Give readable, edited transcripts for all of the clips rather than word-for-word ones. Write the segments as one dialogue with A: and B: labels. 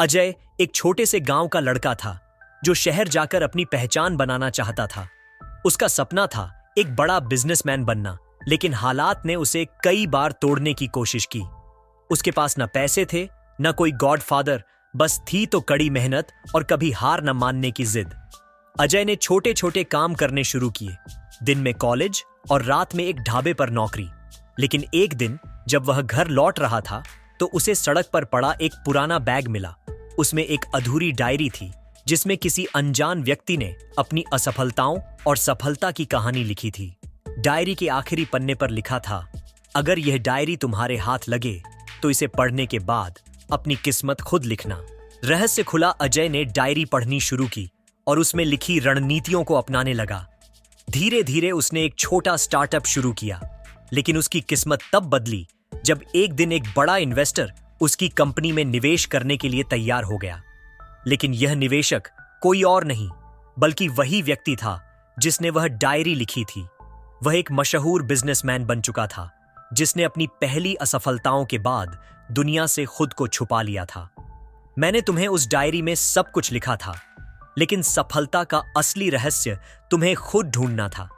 A: अजय एक छोटे से गांव का लड़का था जो शहर जाकर अपनी पहचान बनाना चाहता था। उसका सपना था एक बड़ा बिजनेसमैन बनना, लेकिन हालात ने उसे कई बार तोड़ने की कोशिश की। उसके पास न पैसे थे, न कोई गॉडफादर, बस थी तो कड़ी मेहनत और कभी हार न मानने की जिद। अजय ने छोटे छोटे काम करने शुरू किए, दिन में कॉलेज और रात में एक ढाबे पर नौकरी। लेकिन एक दिन जब वह घर लौट रहा था तो उसे सड़क पर पड़ा एक पुराना बैग मिला। उसमें एक अधूरी डायरी थी जिसमें किसी अनजान व्यक्ति ने अपनी असफलताओं और सफलता की कहानी लिखी थी। डायरी के आखिरी पन्ने पर लिखा था, अगर यह डायरी तुम्हारे हाथ लगे तो इसे पढ़ने के बाद अपनी किस्मत खुद लिखना। रहस्य खुला, अजय ने डायरी पढ़नी शुरू की और उसमें लिखी रणनीतियों को अपनाने लगा। धीरे धीरे उसने एक छोटा स्टार्टअप शुरू किया, लेकिन उसकी किस्मत तब बदली जब एक दिन एक बड़ा इन्वेस्टर उसकी कंपनी में निवेश करने के लिए तैयार हो गया। लेकिन यह निवेशक कोई और नहीं बल्कि वही व्यक्ति था जिसने वह डायरी लिखी थी। वह एक मशहूर बिजनेसमैन बन चुका था जिसने अपनी पहली असफलताओं के बाद दुनिया से खुद को छुपा लिया था। मैंने तुम्हें उस डायरी में सब कुछ लिखा था, लेकिन सफलता का असली रहस्य तुम्हें खुद ढूंढना था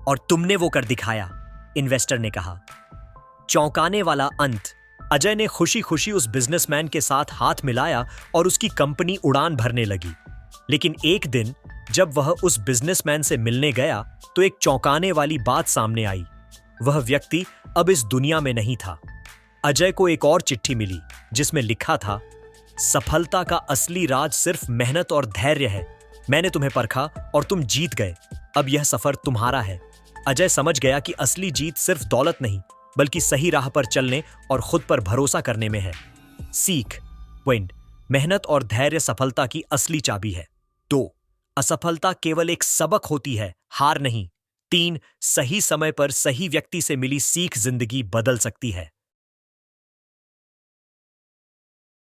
A: और तुमने वो कर दिखाया, इन्वेस्टर ने कहा। चौंकाने वाला अंत। अजय ने खुशी खुशी उस बिजनेसमैन के साथ हाथ मिलाया और उसकी कंपनी उड़ान भरने लगी। लेकिन एक दिन जब वह उस बिजनेसमैन से मिलने गया तो एक चौंकाने वाली बात सामने आई। वह व्यक्ति अब इस दुनिया में नहीं था। अजय को एक और चिट्ठी मिली जिसमें लिखा था, सफलता का असली राज सिर्फ मेहनत और धैर्य है। मैंने तुम्हें परखा और तुम जीत गए। अब यह सफर तुम्हारा है। अजय समझ गया कि असली जीत सिर्फ दौलत नहीं बल्कि सही राह पर चलने और खुद पर भरोसा करने में है। सीख पॉइंट, मेहनत और धैर्य सफलता की असली चाबी है। 2, असफलता केवल एक सबक होती है, हार नहीं। 3, सही समय पर सही व्यक्ति से मिली सीख जिंदगी बदल सकती है।